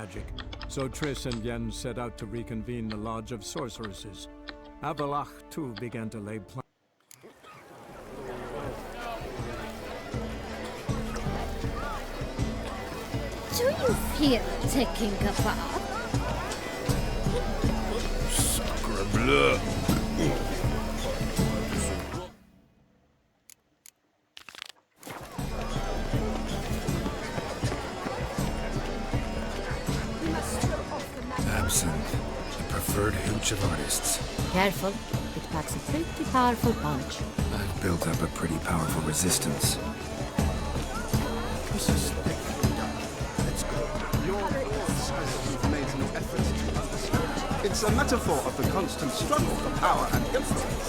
magic, so Triss and Yen set out to reconvene the Lodge of Sorceresses. Avallac'h, too, began to lay plans. Do you feel taking a bath? Sacre bleu! Absinthe, the preferred hooch of artists. Careful, it packs a pretty powerful punch. I've built up a pretty powerful resistance. This is Let's go. Your force has you've made no effort to understand. It's a metaphor of the constant struggle for power and influence.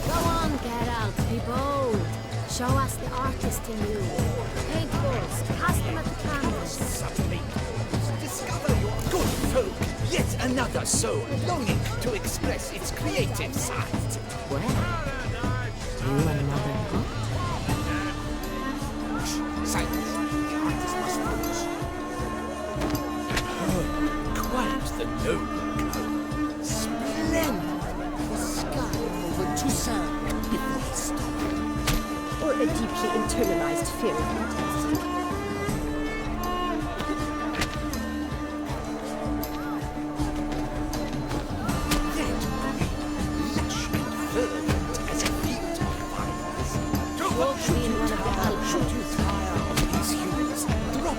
Go on, Geralt, be bold. Show us the artist in you. Paint balls, cast them at the canvas. Subtly. Discover your good folk, yet another soul longing to express its creative side. Well, you another god? Silence. The artist must focus. Oh, quite the noble color. Splendid. The sky over Toussaint before it stopped. Or a deeply internalized fear of contest.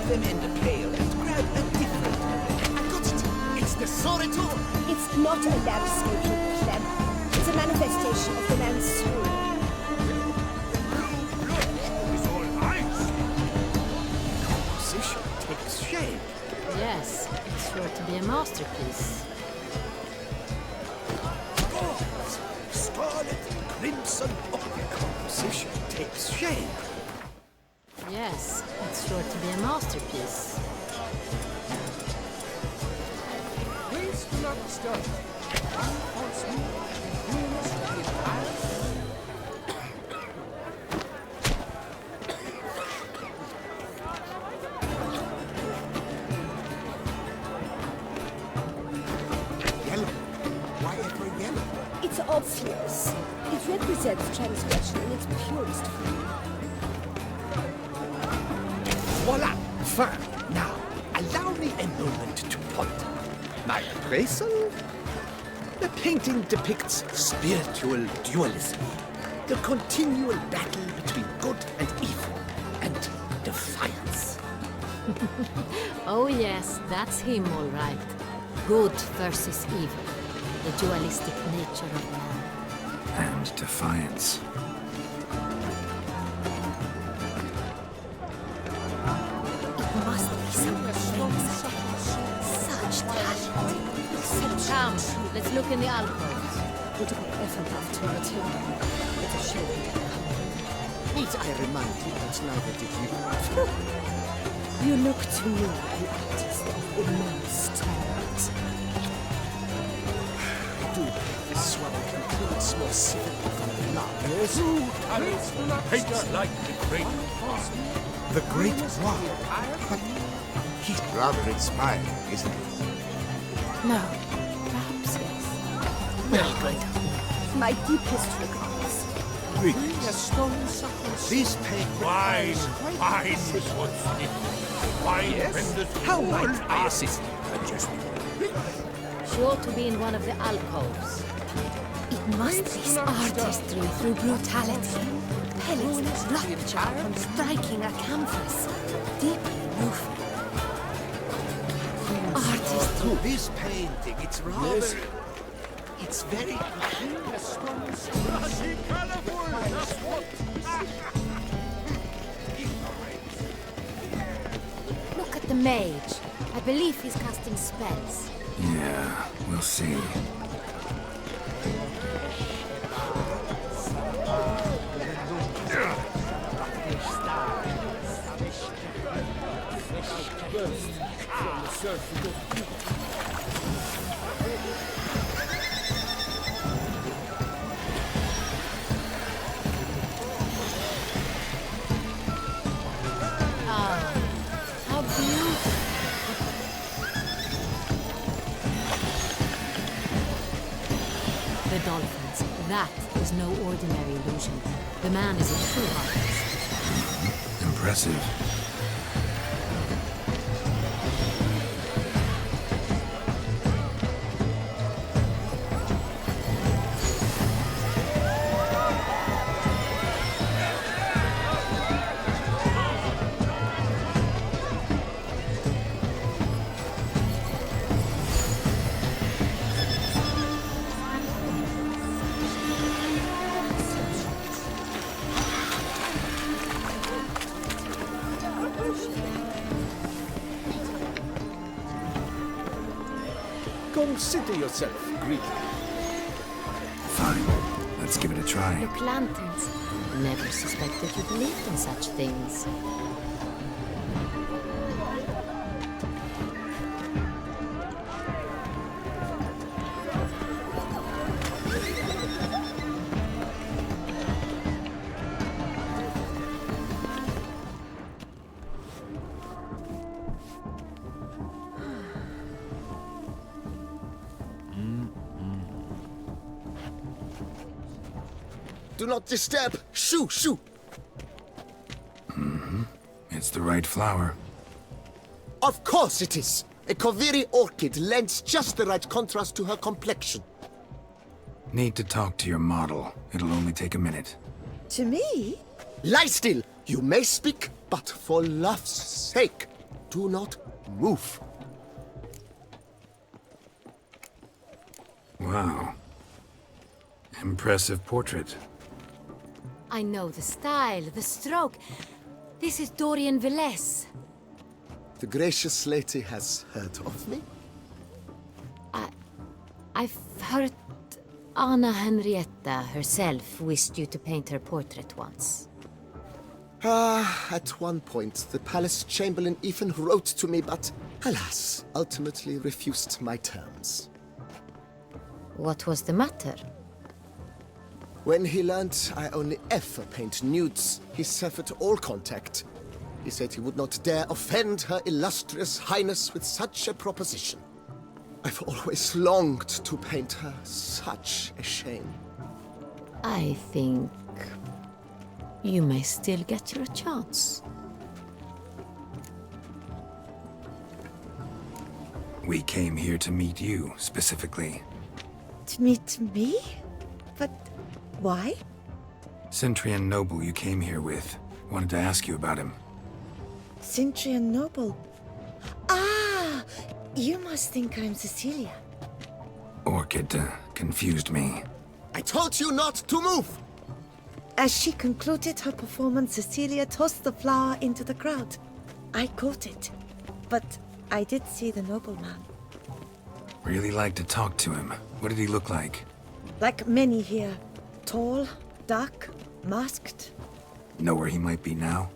Them in the pail and grab a different. I got it. It's the Soritor. It's not a landscape, Clem. It's a manifestation of the man's soul. It's all ice. Composition takes shape. Yes, it's sure to be a masterpiece. Gold, scarlet, crimson. Oh, the composition takes shape. Yes, it's sure to be a masterpiece. Please do not disturb. Yellow. Why ever yellow? It's obvious. It represents transgression in its purest form. Voila! Fine. Now, allow me a moment to ponder. My appraisal? The painting depicts spiritual dualism, the continual battle between good and evil, and defiance. Oh yes, that's him all right. Good versus evil. The dualistic nature of man. And defiance. It must be some such talent. Come, let's look in the alcoves. Would I ever love to return? It's a shame he didn't come. Need I remind you that neither did you? You look to me, an artist of immense talent. I do believe this swallow concludes more civilly than the love. Paints like the great The Great One. He's rather inspiring, isn't he? No, perhaps yes. Very good. My deepest regards. This paint wine. Wine is what's needed. Wine renders How all might I art assist? majestic. Sure to be in one of the alcoves. It must be artistry through brutality. Pellets rupture upon striking a canvas. Deeply moving. Artistry. This painting, it's rather... It's very... Look at the mage. I believe he's casting spells. Yeah, we'll see. Burst from the surface of The dolphins. That is no ordinary illusion. The man is a true artist. Impressive. Consider yourself greeted. Fine. Let's give it a try. Look, lanterns. Never suspected you believed in such things. Do not disturb! Shoo, shoo! It's the right flower. Of course it is! A Koviri orchid lends just the right contrast to her complexion. Need to talk to your model. It'll only take a minute. To me? Lie still! You may speak, but for love's sake, do not move. Wow. Impressive portrait. I know the style, the stroke. This is Dorian Velez. The gracious lady has heard of me? I've heard Anna Henrietta herself wished you to paint her portrait once. At one point, the palace chamberlain even wrote to me, but alas, ultimately refused my terms. What was the matter? When he learned I only ever paint nudes, he severed all contact. He said he would not dare offend Her Illustrious Highness with such a proposition. I've always longed to paint her. Such a shame. I think you may still get your chance. We came here to meet you, specifically. To meet me? But why? Centrian Noble you came here with. Wanted to ask you about him. Centrian Noble. Ah! You must think I'm Cecilia. Orchid confused me. I told you not to move! As she concluded her performance, Cecilia tossed the flower into the crowd. I caught it, but I did see the nobleman. Really like to talk to him. What did he look like? Like many here. Tall, dark, masked. Know where he might be now?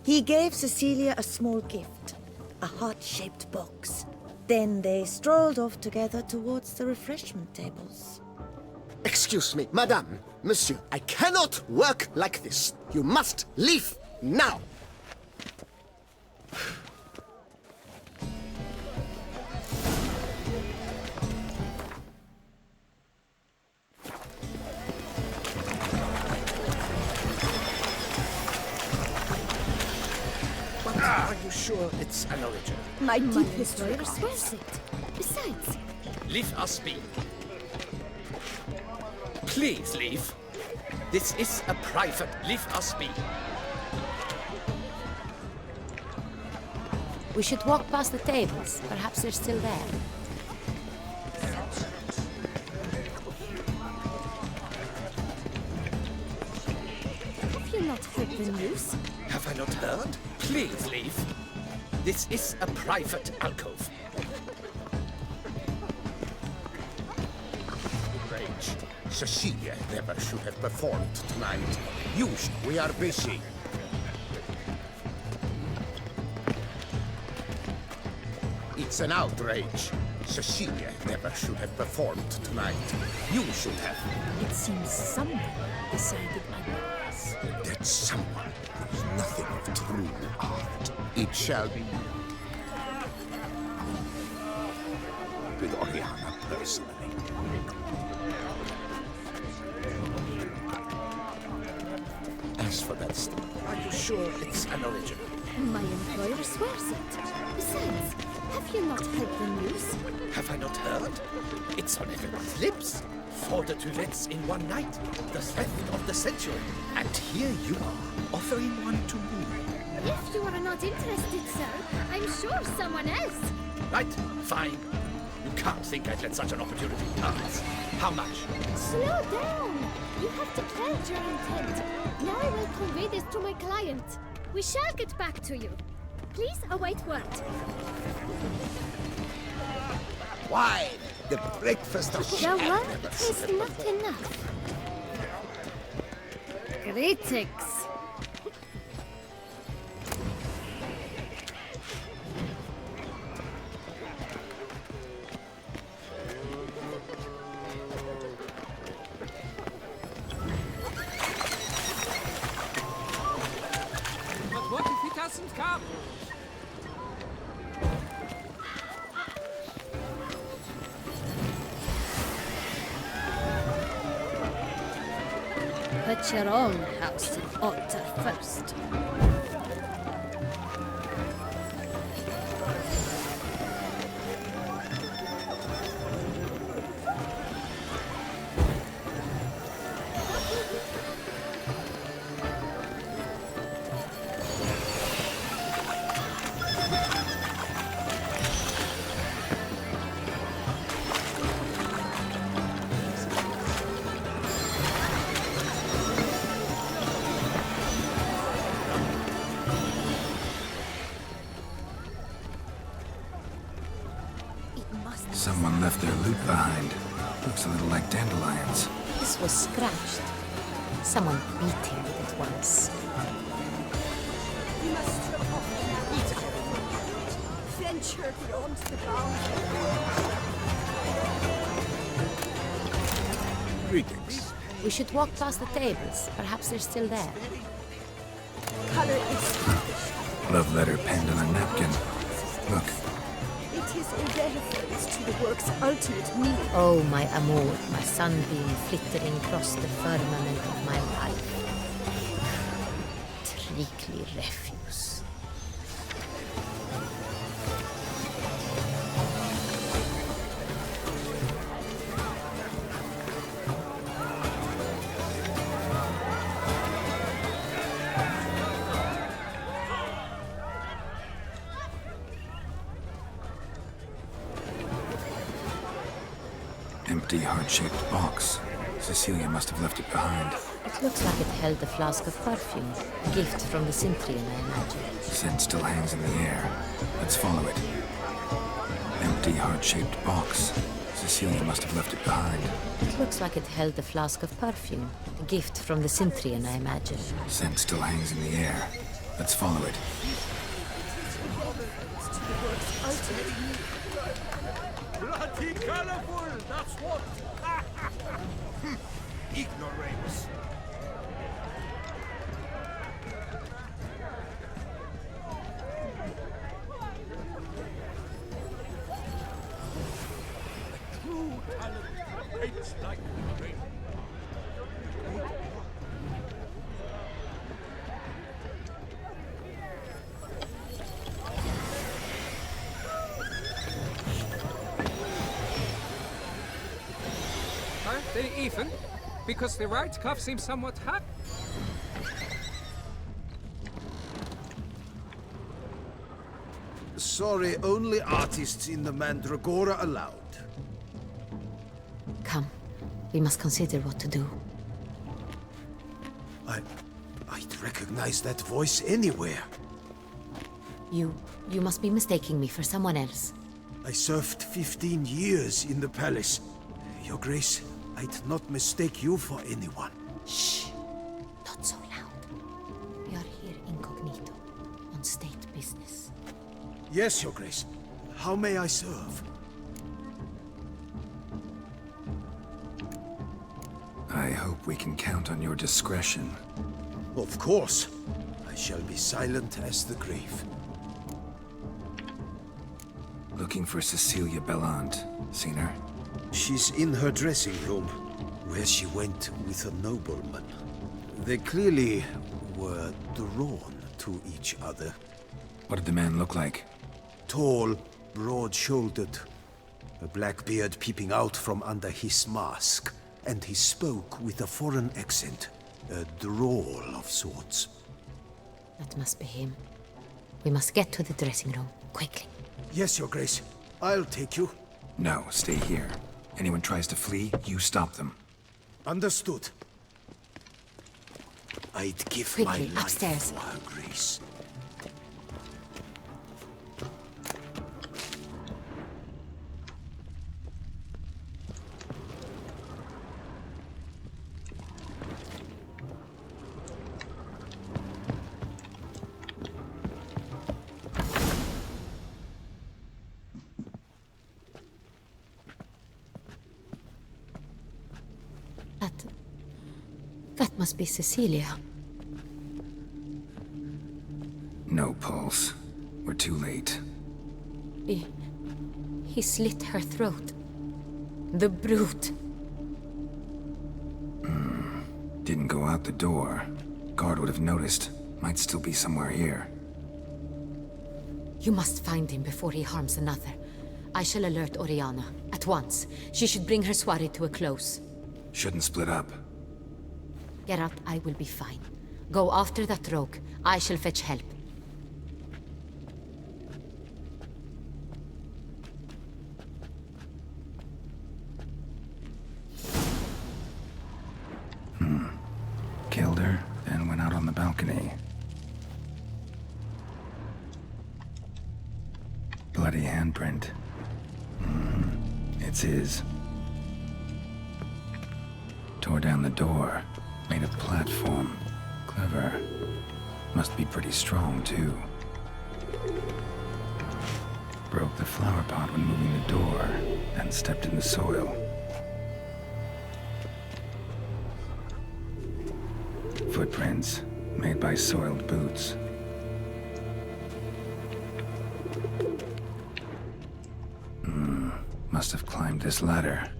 He gave Cecilia a small gift, a heart-shaped box. Then they strolled off together towards the refreshment tables. Excuse me, madame, monsieur, I cannot work like this. You must leave now! Are you sure it's an original? My deepest lawyer swears it. Besides, Leave us be. Please leave. This is a private. Leave us be. We should walk past the tables. Perhaps they're still there. have you not heard the news? Have I not heard? Please leave. This is a private alcove. Rage. Cecilia never should have performed tonight. We are busy. It's an outrage. Cecilia never should have performed tonight. You should have. It seems someone decided otherwise. That someone is nothing of true art. It shall be with Oriana personally. sure it's an original. My employer swears it. Besides, have you not heard the news? Have I not heard? It's on everyone's lips. 4 duets in one night. The theft of the century. And here you are, offering one to me. If you are not interested, sir, I'm sure someone else. Right, fine. You can't think I'd let such an opportunity pass. How much? Slow down. You have declared your intent. Now I will convey this to my client. We shall get back to you. Please await word. Why? The breakfast of The word is not enough. Greetings. But what if he doesn't come? Put your own house in order first. Someone left their loot behind. Looks a little like dandelions. This was scratched. Someone beat him with it once. Venture beyond the bounds. Greetings. We should walk past the tables. Perhaps they're still there. Color is Love letter penned on a napkin. Look, it is a reference to the work's ultimate meaning. Oh, my amour, my sunbeam flittering across the firmament of my life. Treacly refuse. empty, heart-shaped box. Cecilia must have left it behind. It looks like it held a flask of perfume. A gift from the Cintrian, I imagine. Scent still hangs in the air. Let's follow it. Empty, heart-shaped box. Cecilia must have left it behind. It looks like it held a flask of perfume. A gift from the Cintrian, I imagine. Scent still hangs in the air. Let's follow it. Bloody colorful, that's what! Ignoramus. True talent hates like rain. Aren't they even? Because the right cuff seems somewhat hot. Sorry, only artists in the Mandragora allowed. Come, we must consider what to do. I'd recognize that voice anywhere. You must be mistaking me for someone else. I served 15 years in the palace. Your Grace, I'd not mistake you for anyone. Shh! Not so loud. We are here incognito, on state business. Yes, Your Grace. How may I serve? I hope we can count on your discretion. Of course. I shall be silent as the grave. Looking for Cecilia Bellant. Seen her? She's in her dressing room, where she went with a nobleman. They clearly were drawn to each other. What did the man look like? Tall, broad-shouldered, a black beard peeping out from under his mask, and he spoke with a foreign accent, a drawl of sorts. That must be him. We must get to the dressing room, quickly. Yes, Your Grace. I'll take you. No, stay here. Anyone tries to flee, you stop them. Understood. I'd give Quickly, my life upstairs. for Her Grace. That must be Cecilia. No pulse. We're too late. He slit her throat. The brute. Didn't go out the door. Guard would have noticed. Might still be somewhere here. You must find him before he harms another. I shall alert Oriana. At once. She should bring her soirée to a close. Shouldn't split up. Geralt, I will be fine. Go after that rogue. I shall fetch help. Killed her, then went out on the balcony. Bloody handprint. It's his. Tore down the door. Made a platform. Clever. Must be pretty strong, too. Broke the flower pot when moving the door, then stepped in the soil. Footprints, made by soiled boots. Must have climbed this ladder.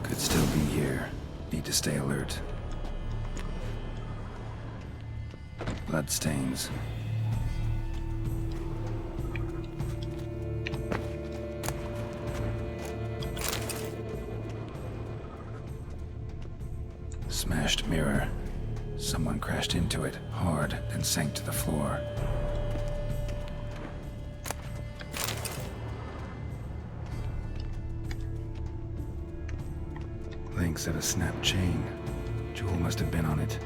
Could still be here. Need to stay alert. Bloodstains. Smashed mirror. Someone crashed into it, hard, then sank to the floor. Links of a snapped chain. Jewel must have been on it.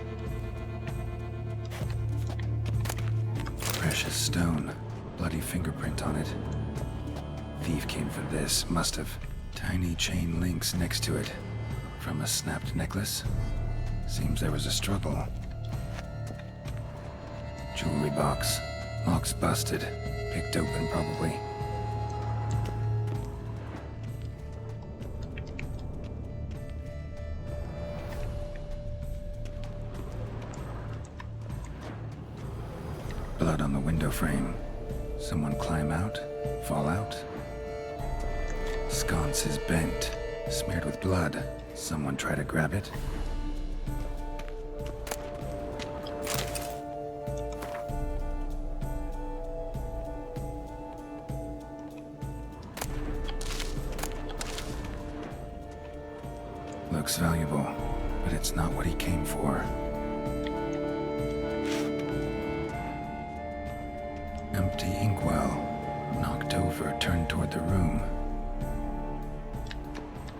Precious stone. Bloody fingerprint on it. Thief came for this, must have. Tiny chain links next to it. From a snapped necklace? Seems there was a struggle. Jewelry box. Lock's busted. Picked open, probably. Blood on the window frame. Someone climb out? Fall out? Sconce is bent. Smeared with blood. Someone try to grab it? Looks valuable, but it's not what he came for. Empty inkwell. Knocked over, turned toward the room.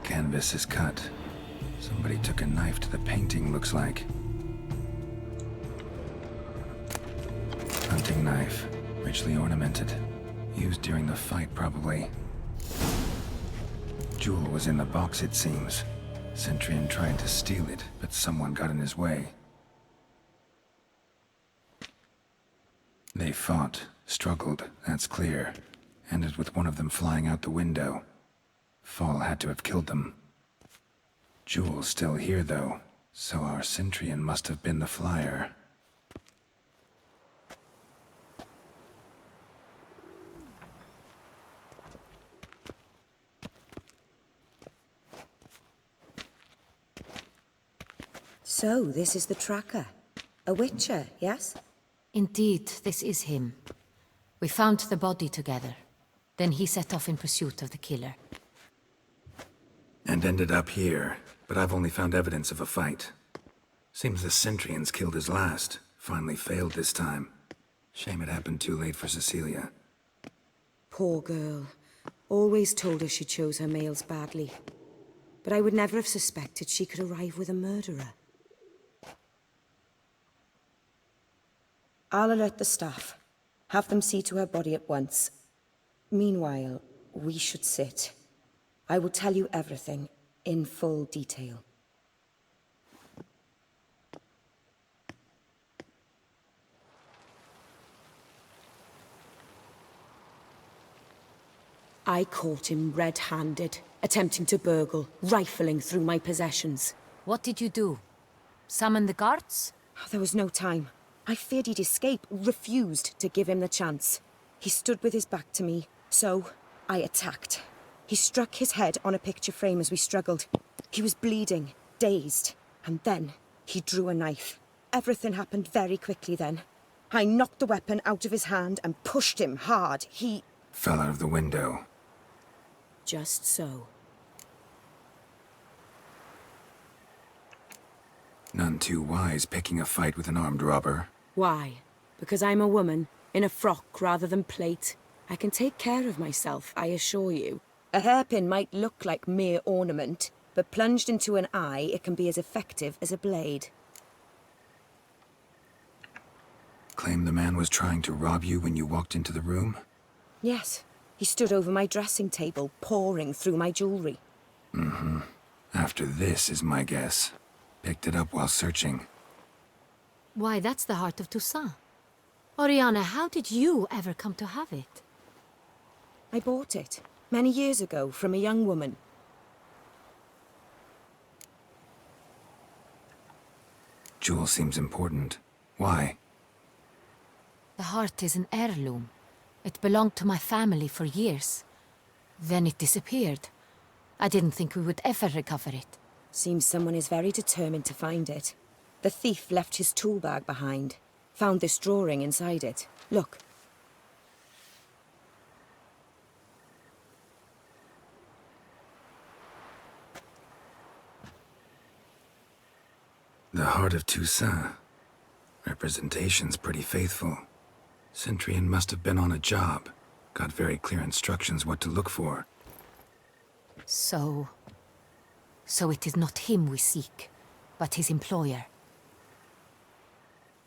Canvas is cut. Somebody took a knife to the painting, looks like. Hunting knife. Richly ornamented. Used during the fight, probably. Jewel was in the box, it seems. Centurion tried to steal it, but someone got in his way. They fought, struggled, that's clear. Ended with one of them flying out the window. Fall had to have killed them. Jewel's still here, though. So our Centrian must have been the flyer. So, this is the tracker. A witcher, yes? Indeed, this is him. We found the body together. Then he set off in pursuit of the killer. And ended up here, but I've only found evidence of a fight. Seems the Centrians killed his last. Finally failed this time. Shame it happened too late for Cecilia. Poor girl. Always told her she chose her males badly. But I would never have suspected she could arrive with a murderer. I'll alert the staff. Have them see to her body at once. Meanwhile, we should sit. I will tell you everything, in full detail. I caught him red-handed, attempting to burgle, rifling through my possessions. What did you do? Summon the guards? There was no time. I feared he'd escape, refused to give him the chance. He stood with his back to me, so I attacked. He struck his head on a picture frame as we struggled. He was bleeding, dazed, and then he drew a knife. Everything happened very quickly then. I knocked the weapon out of his hand and pushed him hard. He fell out of the window. Just so. None too wise picking a fight with an armed robber. Why? Because I'm a woman, in a frock rather than plate. I can take care of myself, I assure you. A hairpin might look like mere ornament, but plunged into an eye, it can be as effective as a blade. Claim the man was trying to rob you when you walked into the room? Yes. He stood over my dressing table, pouring through my jewelry. Mm-hmm. After this is my guess. Picked it up while searching. Why, that's the heart of Toussaint. Oriana, how did you ever come to have it? I bought it, many years ago, from a young woman. Jewel seems important. Why? The heart is an heirloom. It belonged to my family for years. Then it disappeared. I didn't think we would ever recover it. Seems someone is very determined to find it. The thief left his tool bag behind. Found this drawing inside it. Look. The heart of Toussaint. Representation's pretty faithful. Centrian must have been on a job. Got very clear instructions what to look for. So it is not him we seek, but his employer.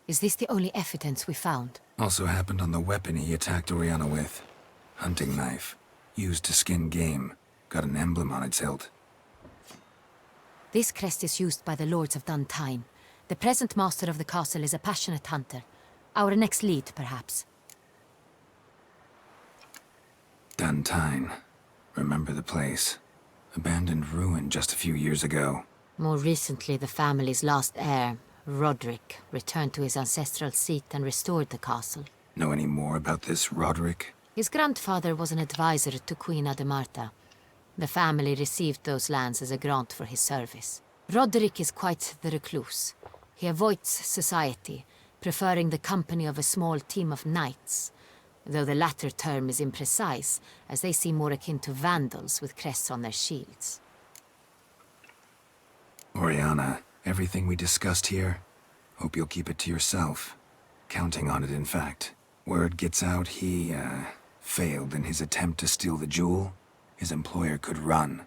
Is this the only evidence we found? Also happened on the weapon he attacked Oriana with. Hunting knife. Used to skin game. Got an emblem on its hilt. This crest is used by the Lords of Duntine. The present master of the castle is a passionate hunter. Our next lead, perhaps. Duntine. Remember the place. Abandoned ruin just a few years ago. More recently, the family's last heir, Roderick, returned to his ancestral seat and restored the castle. Know any more about this Roderick? His grandfather was an advisor to Queen Ademarta. The family received those lands as a grant for his service. Roderick is quite the recluse. He avoids society, preferring the company of a small team of knights, though the latter term is imprecise, as they seem more akin to vandals with crests on their shields. Oriana, everything we discussed here, hope you'll keep it to yourself. Counting on it, in fact. Word gets out he, failed in his attempt to steal the jewel. His employer could run.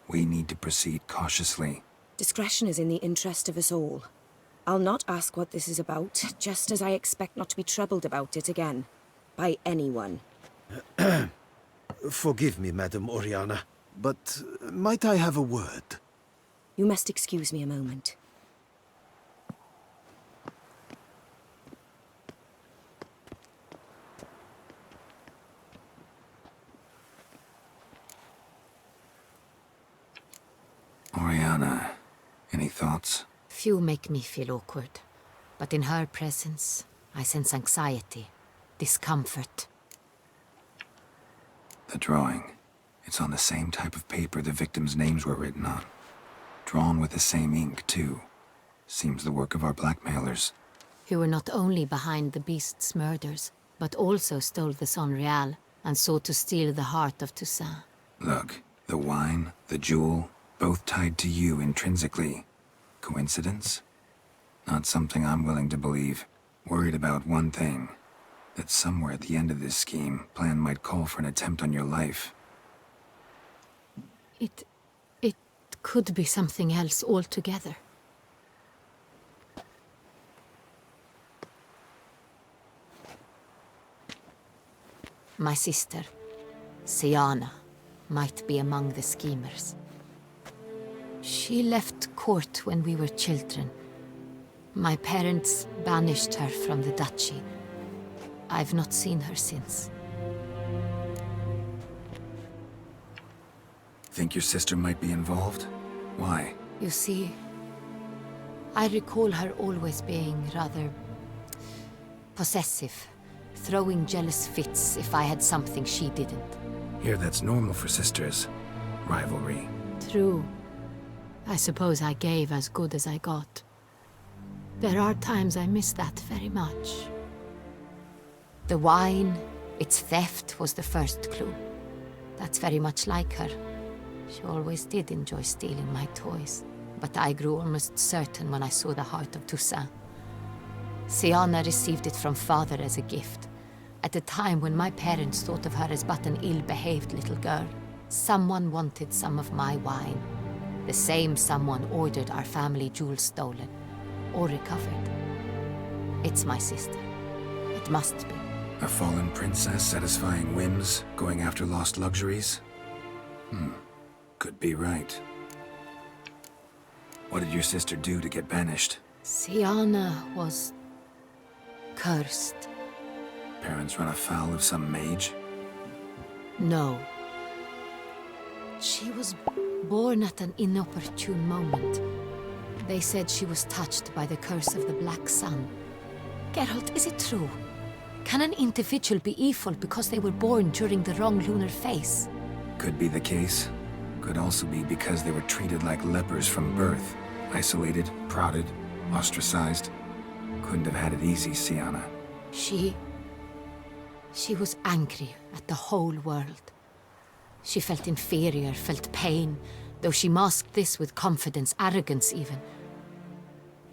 We need to proceed cautiously. Discretion is in the interest of us all. I'll not ask what this is about, just as I expect not to be troubled about it again. By anyone. Forgive me, Madam Oriana, but might I have a word? You must excuse me a moment. Oriana, any thoughts? Few make me feel awkward, but in her presence, I sense anxiety, discomfort. The drawing. It's on the same type of paper the victims' names were written on. Drawn with the same ink, too. Seems the work of our blackmailers. Who were not only behind the beast's murders, but also stole the Son Real and sought to steal the heart of Toussaint. Look, the wine, the jewel, both tied to you intrinsically. Coincidence? Not something I'm willing to believe. Worried about one thing. That somewhere at the end of this scheme, plan might call for an attempt on your life. It could be something else altogether. My sister, Siana, might be among the schemers. She left court when we were children. My parents banished her from the duchy. I've not seen her since. Think your sister might be involved? Why? You see, I recall her always being rather possessive, throwing jealous fits if I had something she didn't. Here, that's normal for sisters. Rivalry. True. I suppose I gave as good as I got. There are times I miss that very much. The wine, its theft, was the first clue. That's very much like her. She always did enjoy stealing my toys, but I grew almost certain when I saw the heart of Toussaint. Siana received it from father as a gift, at a time when my parents thought of her as but an ill-behaved little girl. Someone wanted some of my wine. The same someone ordered our family jewels stolen, or recovered. It's my sister. It must be. A fallen princess satisfying whims, going after lost luxuries? Could be right. What did your sister do to get banished? Siana was cursed. Parents run afoul of some mage? No. She was born at an inopportune moment. They said she was touched by the curse of the Black Sun. Geralt, is it true? Can an individual be evil because they were born during the wrong lunar phase? Could be the case. Could also be because they were treated like lepers from birth. Isolated, prodded, ostracized. Couldn't have had it easy, Siana. She was angry at the whole world. She felt inferior, felt pain, though she masked this with confidence, arrogance even.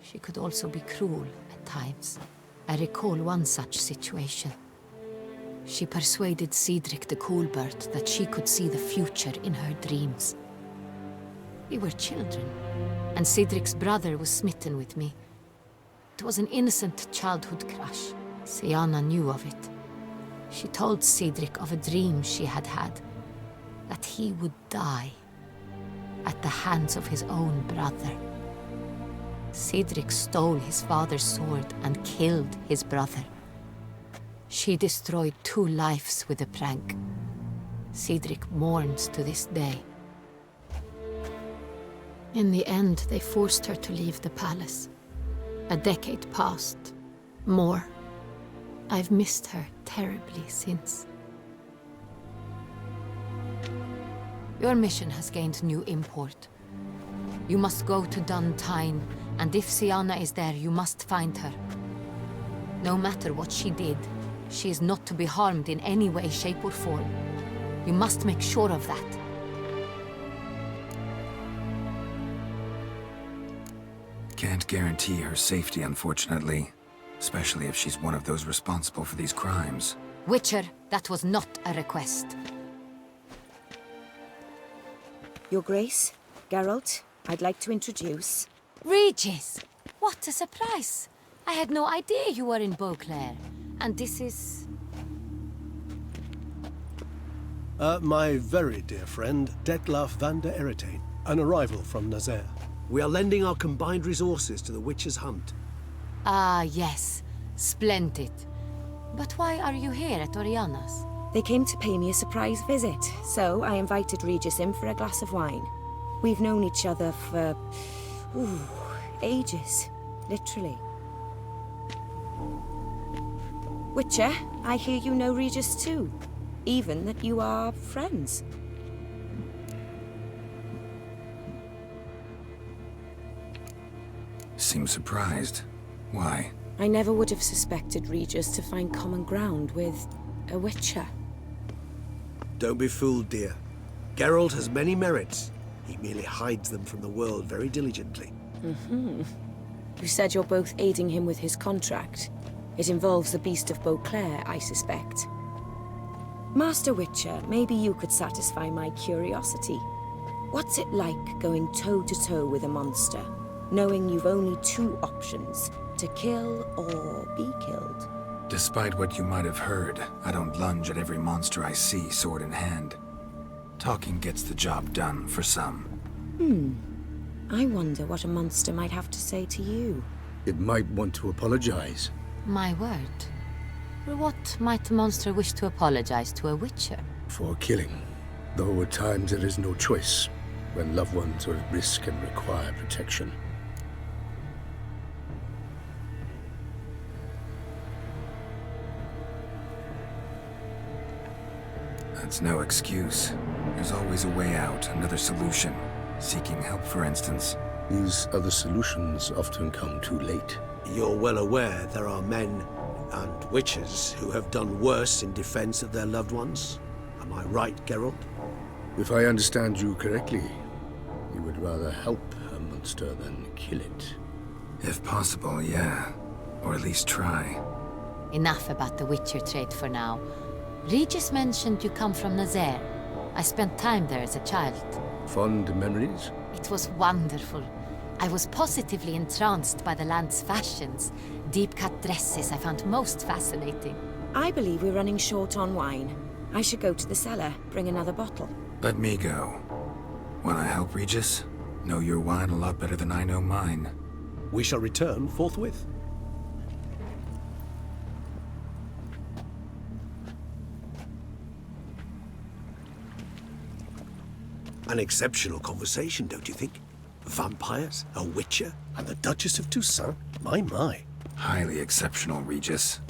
She could also be cruel at times. I recall one such situation. She persuaded Cedric the Coolbird that she could see the future in her dreams. We were children, and Cedric's brother was smitten with me. It was an innocent childhood crush. Siana knew of it. She told Cedric of a dream she had had, that he would die at the hands of his own brother. Cedric stole his father's sword and killed his brother. She destroyed 2 lives with a prank. Cedric mourns to this day. In the end, they forced her to leave the palace. A decade passed. More. I've missed her terribly since. Your mission has gained new import. You must go to Dun Tine, and if Siana is there, you must find her. No matter what she did, she is not to be harmed in any way, shape, or form. You must make sure of that. Can't guarantee her safety, unfortunately. Especially if she's one of those responsible for these crimes. Witcher, that was not a request. Your Grace, Geralt, I'd like to introduce... Regis! What a surprise! I had no idea you were in Beauclair. And this is... My very dear friend, Detlaf van der Eretain, an arrival from Nazaire. We are lending our combined resources to the Witcher's Hunt. Ah, yes. Splendid. But why are you here at Oriana's? They came to pay me a surprise visit, so I invited Regis in for a glass of wine. We've known each other for... ages, literally. Witcher, I hear you know Regis too. Even that you are friends. Seem surprised. Why? I never would have suspected Regis to find common ground with a Witcher. Don't be fooled, dear. Geralt has many merits. He merely hides them from the world very diligently. You said you're both aiding him with his contract. It involves the Beast of Beauclair, I suspect. Master Witcher, maybe you could satisfy my curiosity. What's it like going toe-to-toe with a monster, knowing you've only two options, to kill or be killed? Despite what you might have heard, I don't lunge at every monster I see sword in hand. Talking gets the job done for some. I wonder what a monster might have to say to you. It might want to apologize. My word. For what might a monster wish to apologize to a Witcher? For killing. Though at times there is no choice, when loved ones are at risk and require protection. That's no excuse. There's always a way out, another solution. Seeking help, for instance. These other solutions often come too late. You're well aware there are men and witches who have done worse in defense of their loved ones. Am I right, Geralt? If I understand you correctly, you would rather help a monster than kill it. If possible, yeah. Or at least try. Enough about the Witcher trade for now. Regis mentioned you come from Nazaire. I spent time there as a child. Fond memories? It was wonderful. I was positively entranced by the land's fashions. Deep-cut dresses I found most fascinating. I believe we're running short on wine. I should go to the cellar, bring another bottle. Let me go. Wanna help, Regis? Know your wine a lot better than I know mine. We shall return forthwith. An exceptional conversation, don't you think? Vampires, a Witcher, and the Duchess of Toussaint? My. Highly exceptional, Regis.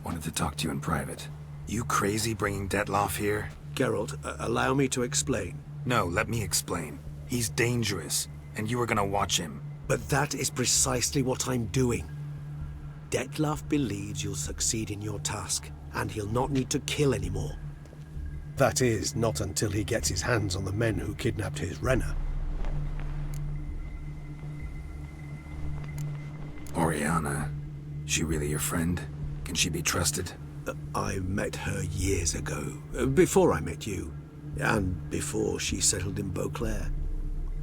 Wanted to talk to you in private. You crazy bringing Detloff here? Geralt, allow me to explain. No, let me explain. He's dangerous, and you were gonna watch him. But that is precisely what I'm doing. Detloff believes you'll succeed in your task, and he'll not need to kill anymore. That is, not until he gets his hands on the men who kidnapped his Renna. Oriana, she really your friend? Can she be trusted? I met her years ago, before I met you, and before she settled in Beauclair.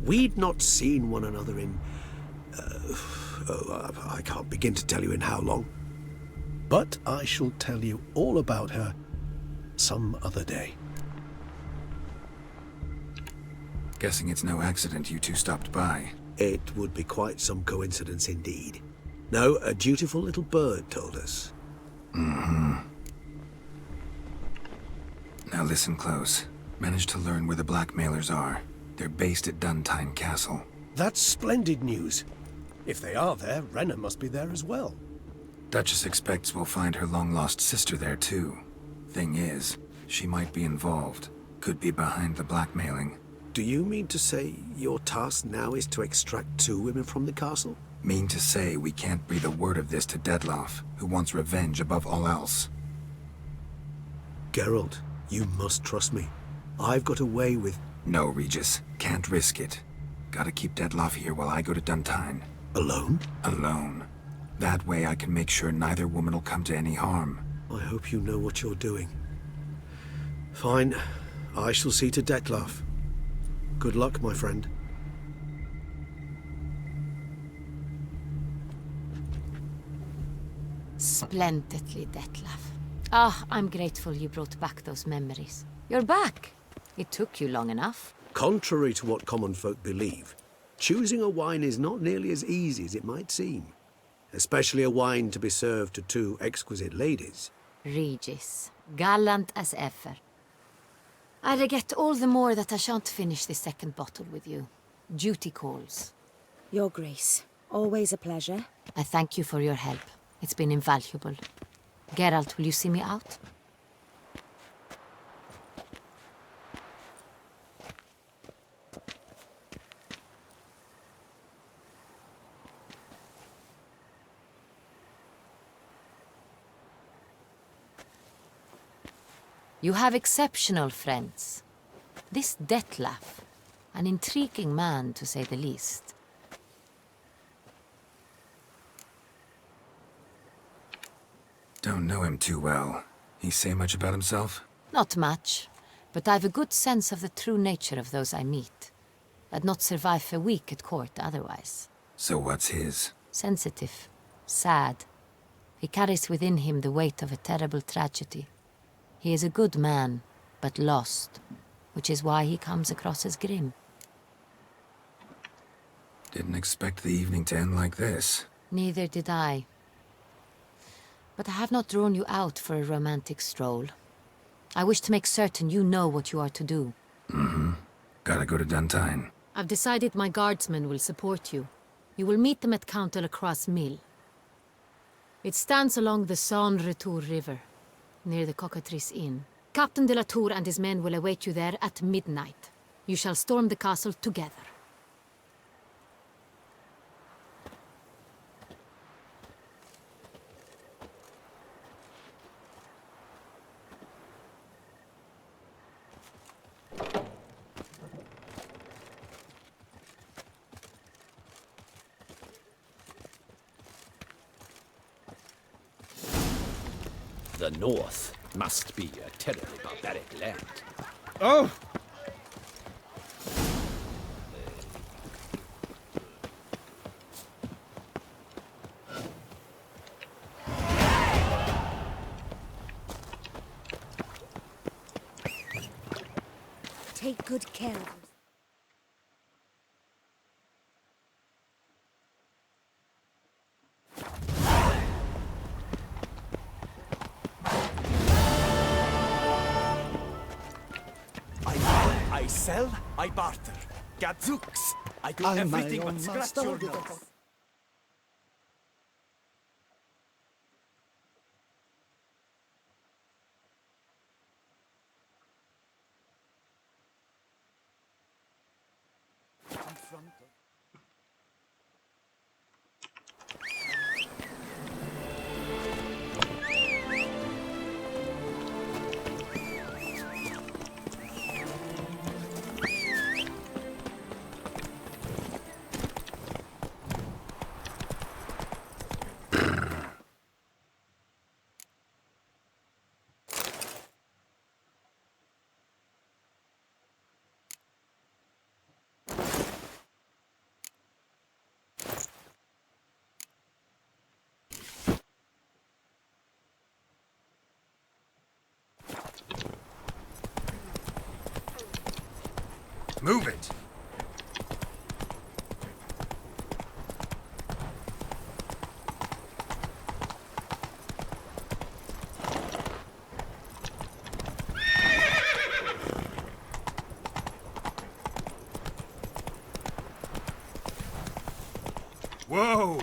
We'd not seen one another in... I can't begin to tell you in how long. But I shall tell you all about her some other day. Guessing it's no accident you two stopped by. It would be quite some coincidence indeed. No, a dutiful little bird told us. Now listen close. Managed to learn where the blackmailers are. They're based at Duntine Castle. That's splendid news. If they are there, Renna must be there as well. Duchess expects we'll find her long-lost sister there too. Thing is, she might be involved. Could be behind the blackmailing. Do you mean to say your task now is to extract 2 women from the castle? Mean to say we can't breathe a word of this to Detloff, who wants revenge above all else. Geralt, you must trust me. I've got away with... No, Regis. Can't risk it. Gotta keep Detloff here while I go to Duntine. Alone? Alone. That way I can make sure neither woman will come to any harm. I hope you know what you're doing. Fine. I shall see to Detloff. Good luck, my friend. Splendidly, Detlaff. Ah, I'm grateful you brought back those memories. You're back. It took you long enough. Contrary to what common folk believe, choosing a wine is not nearly as easy as it might seem. Especially a wine to be served to 2 exquisite ladies. Regis, gallant as ever. I regret all the more that I shan't finish this second bottle with you. Duty calls. Your Grace, Always a pleasure. I thank you for your help. It's been invaluable. Geralt, will you see me out? You have exceptional friends. This Detlef, an intriguing man to say the least. Don't know him too well. He say much about himself? Not much, but I've a good sense of the true nature of those I meet. I'd not survive a week at court otherwise. So what's his? Sensitive, sad. He carries within him the weight of a terrible tragedy. He is a good man, but lost, which is why he comes across as grim. Didn't expect the evening to end like this. Neither did I. But I have not drawn you out for a romantic stroll. I wish to make certain you know what you are to do. Mm-hmm. Gotta go to Duntine. I've decided my guardsmen will support you. You will meet them at Count de la Croix's mill. It stands along the Saône-Retour River, near the Cockatrice Inn. Captain de la Tour and his men will await you there at midnight. You shall storm the castle together. The North must be a terribly barbaric land. Oh! Take good care of yourself. I sell, I barter. Gadzooks! I do everything but scratch your nose. Move it! Whoa!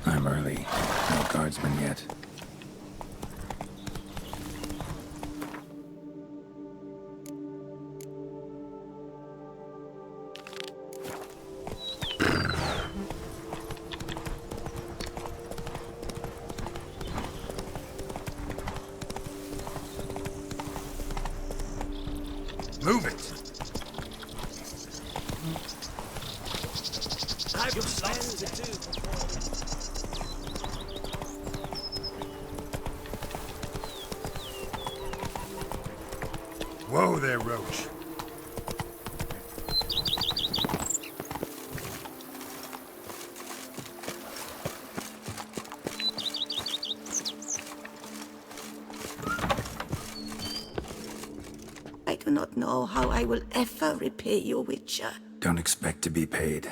I'm early. No guardsmen yet. Move it! I've lots to do. Whoa there, Roach. I do not know how I will ever repay you, Witcher. Don't expect to be paid.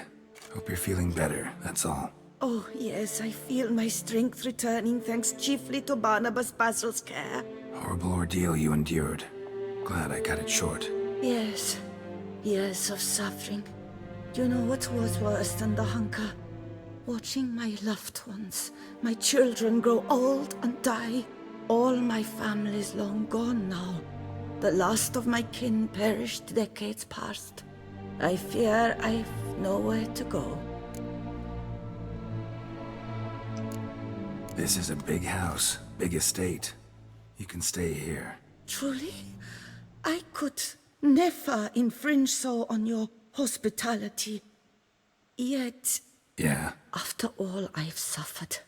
Hope you're feeling better, that's all. Oh, yes, I feel my strength returning thanks chiefly to Barnabas Basil's care. Horrible ordeal you endured. Glad I cut it short. Yes, years of suffering. Do you know what was worse than the hunger? Watching my loved ones, my children grow old and die. All my family's long gone now. The last of my kin perished decades past. I fear I've nowhere to go. This is a big house, big estate. You can stay here. Truly? I could never infringe so on your hospitality. Yet, Yeah? after all I've suffered,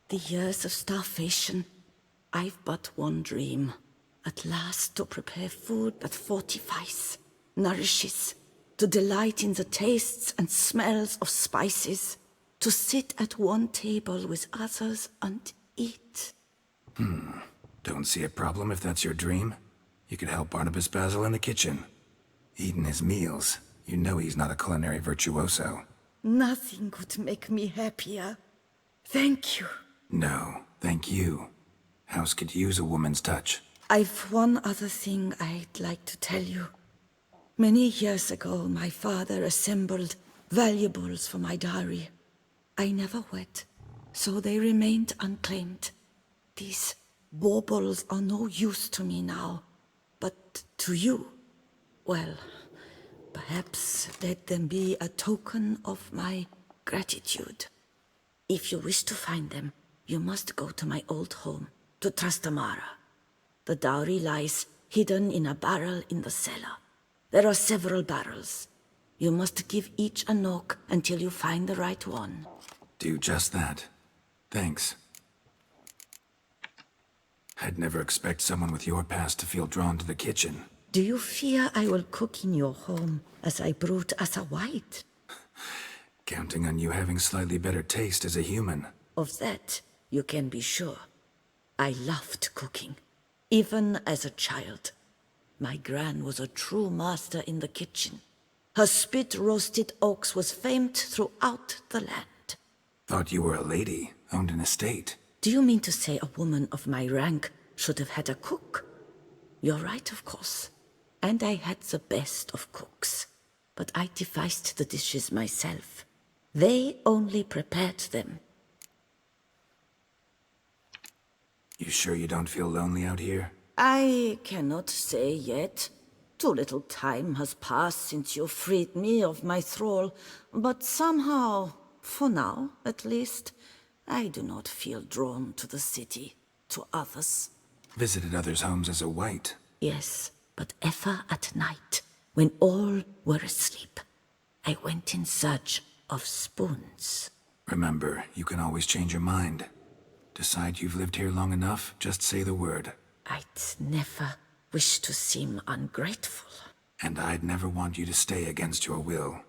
the years of starvation, I've but one dream. At last to prepare food that fortifies, nourishes, to delight in the tastes and smells of spices, to sit at one table with others and eat. Don't see a problem if that's your dream. You could help Barnabas Basil in the kitchen. Eating his meals. You know he's not a culinary virtuoso. Nothing could make me happier. Thank you. No, thank you. House could use a woman's touch. I've one other thing I'd like to tell you. Many years ago, my father assembled valuables for my dowry. I never wed, so they remained unclaimed. These baubles are no use to me now, but to you, well, perhaps let them be a token of my gratitude. If you wish to find them, you must go to my old home, to Trastamara. The dowry lies hidden in a barrel in the cellar. There are several barrels. You must give each a knock until you find the right one. Do just that. Thanks. I'd never expect someone with your past to feel drawn to the kitchen. Do you fear I will cook in your home as I brewed as a white? Counting on you having slightly better taste as a human. Of that, you can be sure. I loved cooking, even as a child. My gran was a true master in the kitchen. Her spit-roasted oaks was famed throughout the land. Thought you were a lady, owned an estate. Do you mean to say a woman of my rank should have had a cook? You're right, of course. And I had the best of cooks. But I devised the dishes myself. They only prepared them. You sure you don't feel lonely out here? I cannot say yet. Too little time has passed since you freed me of my thrall, but somehow, for now at least, I do not feel drawn to the city, to others. Visited others' homes as a white. Yes, but ever at night, when all were asleep, I went in search of spoons. Remember, you can always change your mind. Decide you've lived here long enough, just say the word. I'd never wish to seem ungrateful. And I'd never want you to stay against your will.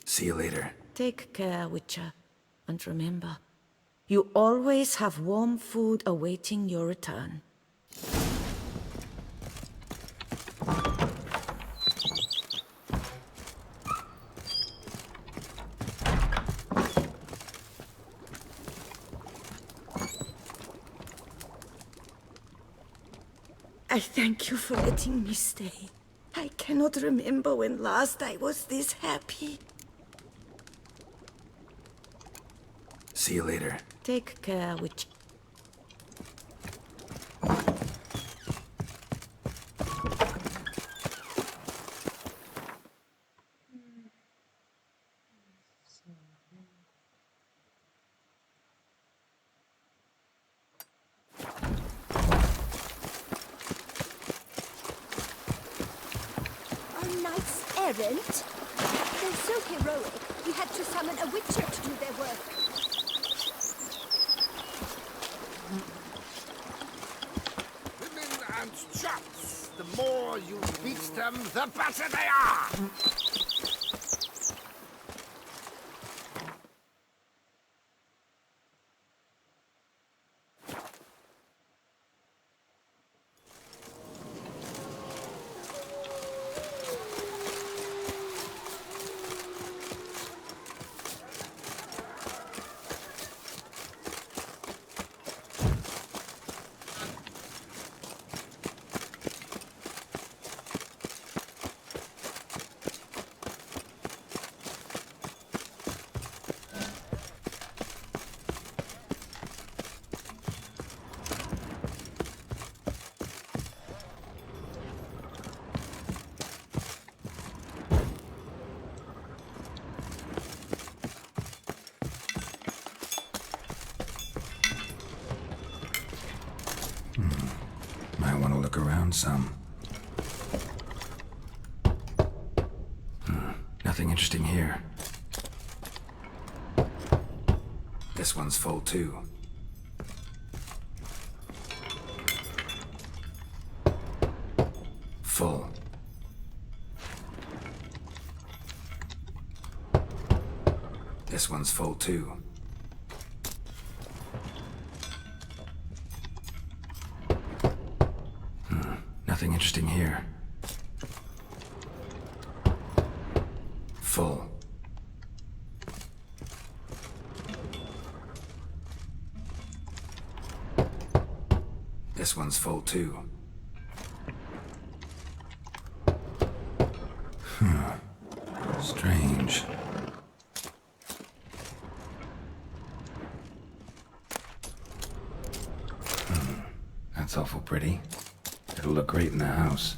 See you later. Take care, Witcher. And remember, you always have warm food awaiting your return. I thank you for letting me stay. I cannot remember when last I was this happy. See you later. Take care, Witcher. Errant? They're so heroic, we had to summon a witcher to do their work. Women and shots! The more you beat them, the better they are! Might want to look around some. Nothing interesting here. This one's full too. Full. This one's full too. Nothing interesting here. Full. This one's full too. Strange. That's awful pretty. It'll look great in the house.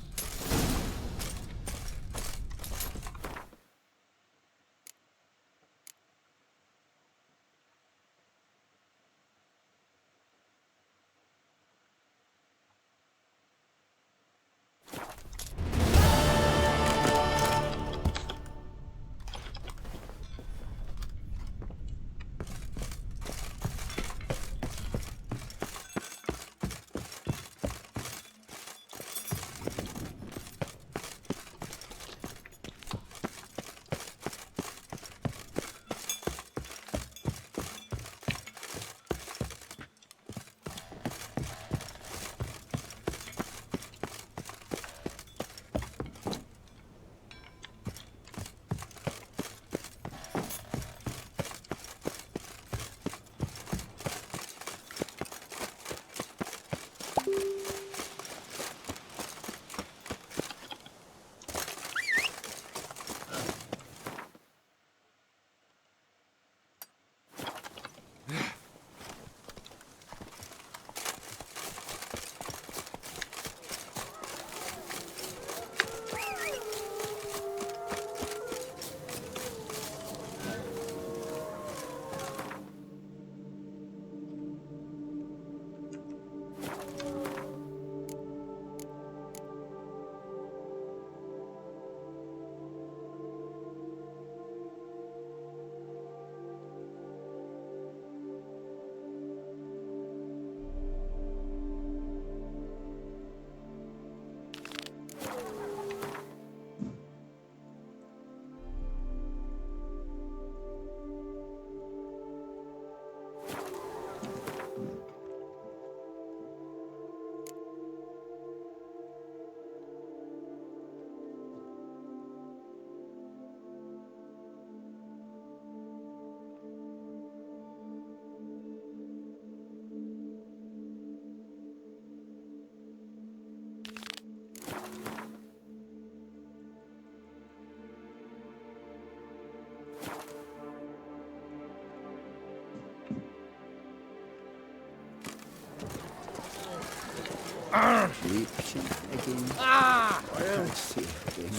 Deep shenanigans. Ah! Well, see again.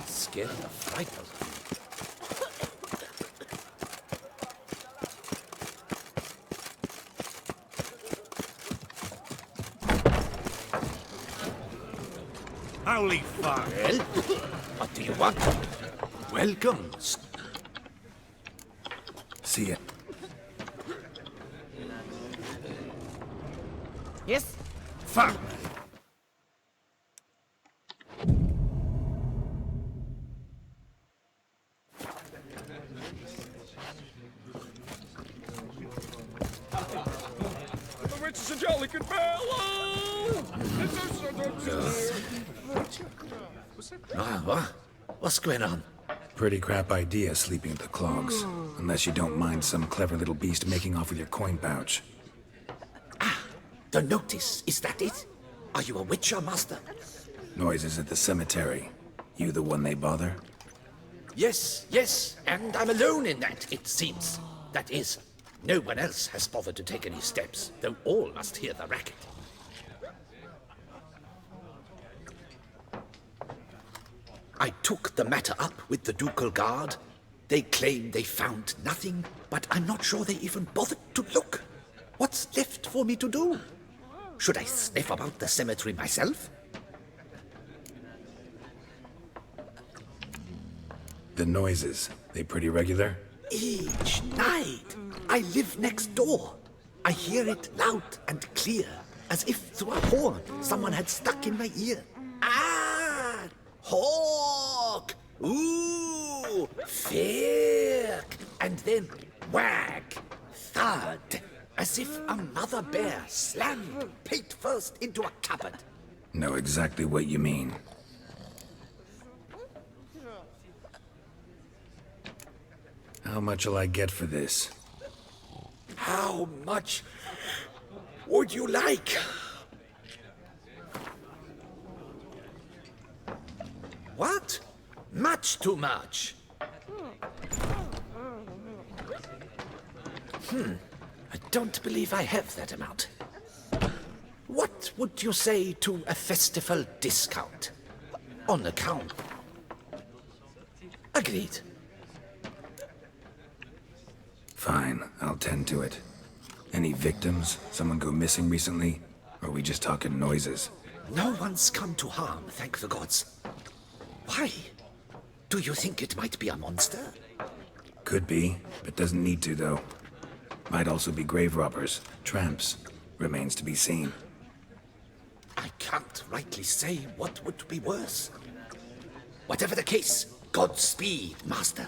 Scared the fright out of me. Holy fuck! Well, what do you want? Welcome. See ya. Fun! The witch is a jolly good fellow! What's going on? Pretty crap idea sleeping at the clogs. Unless you don't mind some clever little beast making off with your coin pouch. The notice, is that it? Are you a witcher, master? Noises at the cemetery. You the one they bother? Yes, and I'm alone in that, it seems. That is, no one else has bothered to take any steps, though all must hear the racket. I took the matter up with the ducal guard. They claim they found nothing, but I'm not sure they even bothered to look. What's left for me to do? Should I sniff about the cemetery myself? The noises, they pretty regular? Each night. I live next door. I hear it loud and clear, as if through a horn someone had stuck in my ear. Ah! Hawk! Ooh! Firk! And then wag! Thud! As if a mother bear slammed pate first into a cupboard. Know exactly what you mean. How much'll I get for this? How much would you like? What? Much too much. I don't believe I have that amount. What would you say to a festival discount? On account. Agreed. Fine, I'll tend to it. Any victims? Someone go missing recently? Or are we just talking noises? No one's come to harm, thank the gods. Why? Do you think it might be a monster? Could be, but doesn't need to, though. Might also be grave robbers, tramps. Remains to be seen. I can't rightly say what would be worse. Whatever the case, Godspeed, master.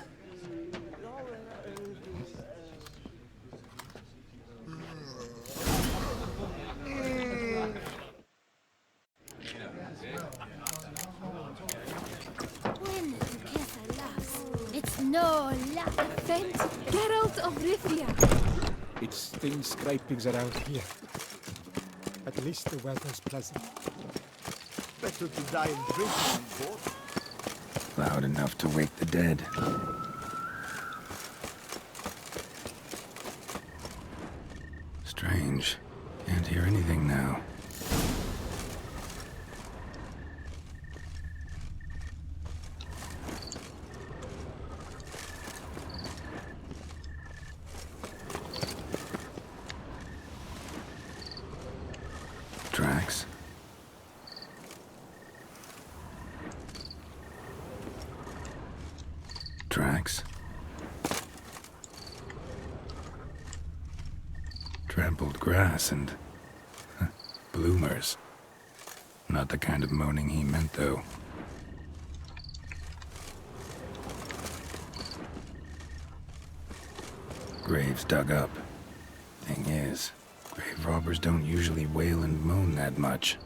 It's no laugh, friend. Geralt of Rivia. It's still scrapings around here. At least the weather's pleasant. Better to die in drinking both. Loud enough to wake the dead. Strange. Can't hear anything now. Tracks. Tracks. Trampled grass and bloomers. Not the kind of moaning he meant, though. Graves dug up. Thing is, grave robbers don't usually wail and moan that much.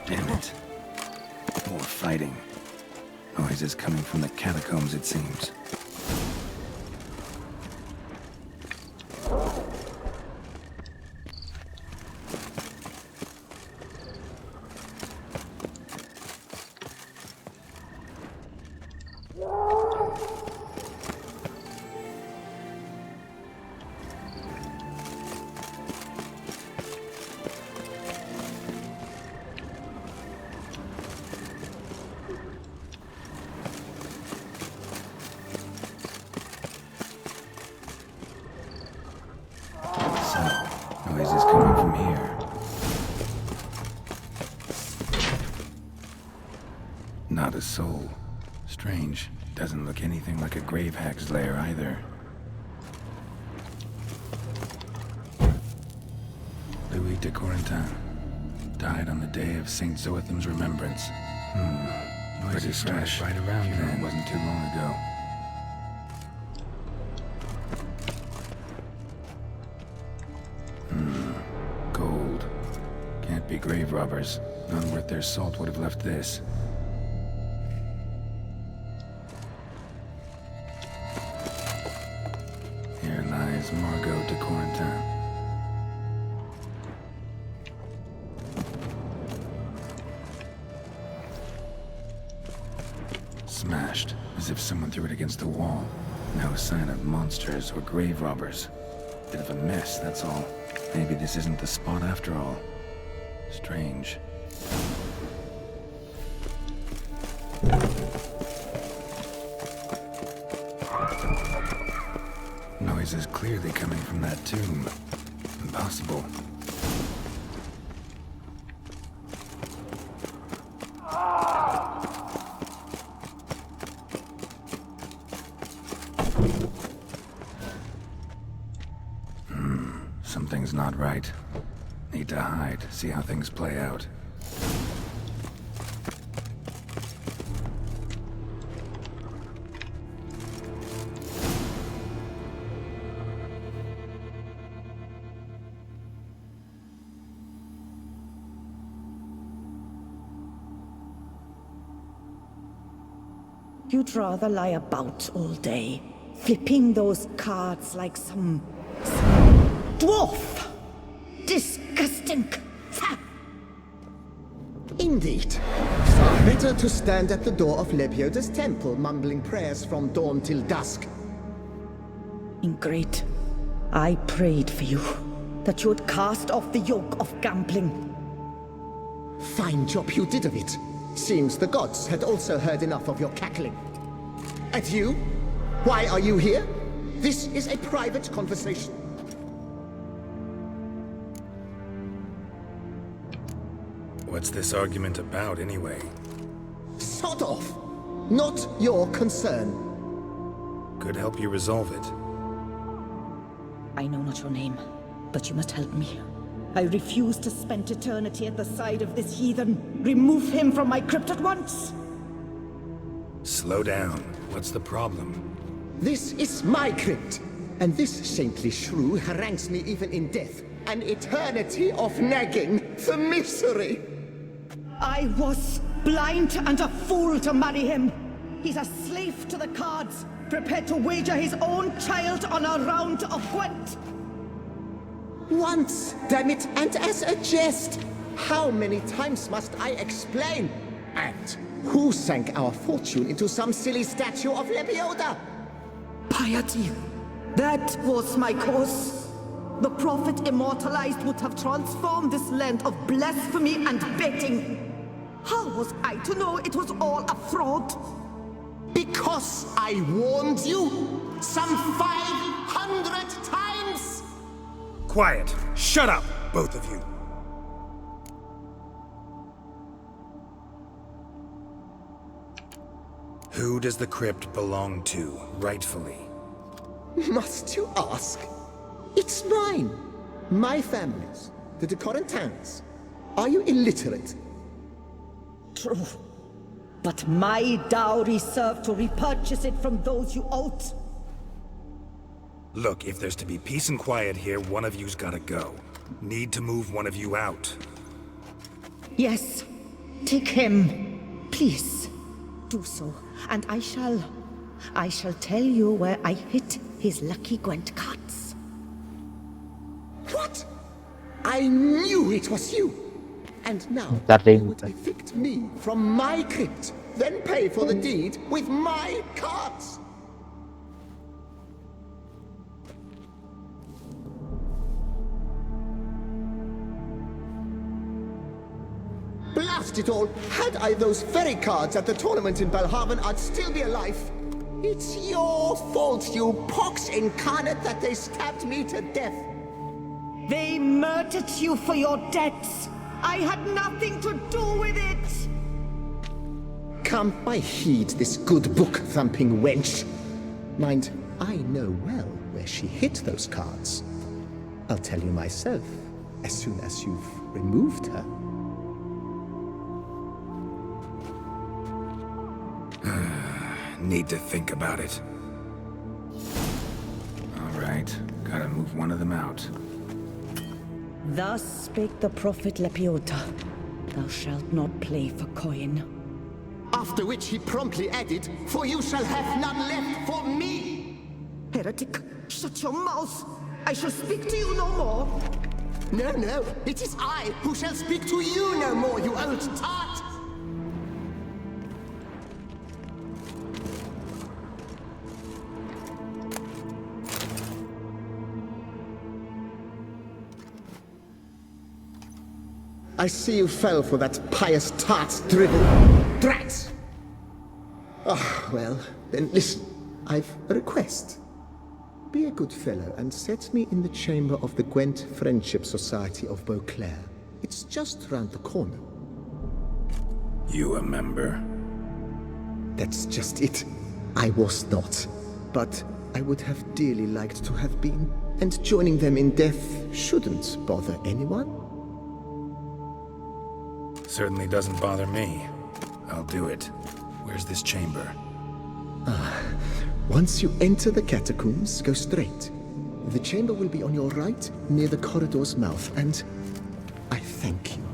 Damn it. More fighting. Noises coming from the catacombs, it seems. soul. Strange. Doesn't look anything like a grave hag's lair either. Louis de Corentin. Died on the day of St. Zoetham's remembrance. Pretty fresh. Right around then. It wasn't too long ago. Gold. Can't be grave robbers. None worth their salt would have left this. Here lies Margot de Corentin. Smashed, as if someone threw it against the wall. No sign of monsters or grave robbers. Bit of a mess, that's all. Maybe this isn't the spot after all. Strange. Noise is clearly coming from that tomb. Impossible. Something's not right. Need to hide, see how things play out. You'd rather lie about all day, flipping those cards like some dwarf! Disgusting! Indeed. Far better to stand at the door of Lebioda's temple, mumbling prayers from dawn till dusk. Ingrate, I prayed for you, that you would cast off the yoke of gambling. Fine job you did of it. Seems the gods had also heard enough of your cackling. And you? Why are you here? This is a private conversation. What's this argument about, anyway? Sod off! Not your concern. Could help you resolve it. I know not your name, but you must help me. I refuse to spend eternity at the side of this heathen. Remove him from my crypt at once! Slow down. What's the problem? This is my crypt, and this saintly shrew harangues me even in death. An eternity of nagging, the misery! I was blind and a fool to marry him. He's a slave to the cards, prepared to wager his own child on a round of Gwent. Once, damn it, and as a jest! How many times must I explain? And who sank our fortune into some silly statue of Lebioda? Piety. That was my cause. The prophet immortalized would have transformed this land of blasphemy and betting. How was I to know it was all a fraud? Because I warned you some 500 times! Quiet! Shut up, both of you! Who does the crypt belong to, rightfully? Must you ask? It's mine. My family's. The de Corentins. Are you illiterate? True. But my dowry served to repurchase it from those you owed. Look, if there's to be peace and quiet here, one of you's gotta go. Need to move one of you out. Yes. Take him. Please. Do so. And I shall tell you where I hid his lucky Gwent cards. What? I knew it was you! And now you would evict me from my crypt, then pay for the deed with my cards! Blast it all! Had I those very cards at the tournament in Belhaven, I'd still be alive. It's your fault, you pox incarnate, that they stabbed me to death. They murdered you for your debts. I had nothing to do with it. come, why heed this good book-thumping wench? Mind, I know well where she hid those cards. I'll tell you myself, as soon as you've removed her. Need to think about it. All right, gotta move one of them out. Thus spake the prophet Lepiota. Thou shalt not play for coin. After which he promptly added, "For you shall have none left for me!" Heretic, shut your mouth! I shall speak to you no more! No, no, it is I who shall speak to you no more, you old tart! I see you fell for that pious tart's drivel. Drats! Ah, well, then listen. I've a request. Be a good fellow and set me in the chamber of the Gwent Friendship Society of Beauclair. It's just round the corner. You a member? That's just it. I was not. But I would have dearly liked to have been. And joining them in death shouldn't bother anyone. Certainly doesn't bother me. I'll do it. Where's this chamber? Once you enter the catacombs, go straight. The chamber will be on your right, near the corridor's mouth, and I thank you.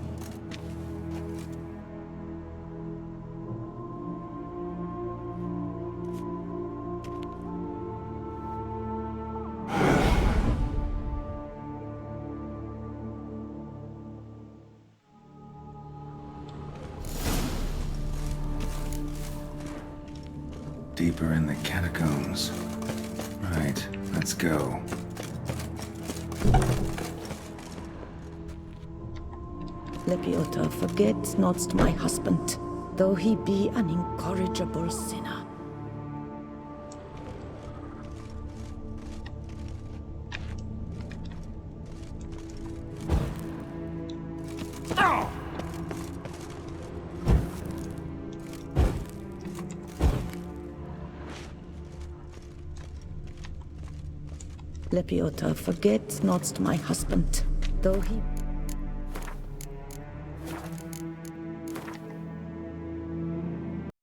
Deeper in the catacombs. Right, let's go. Lepiota, forget not my husband, though he be an incorrigible sinner. Lepiota, forget not my husband, though he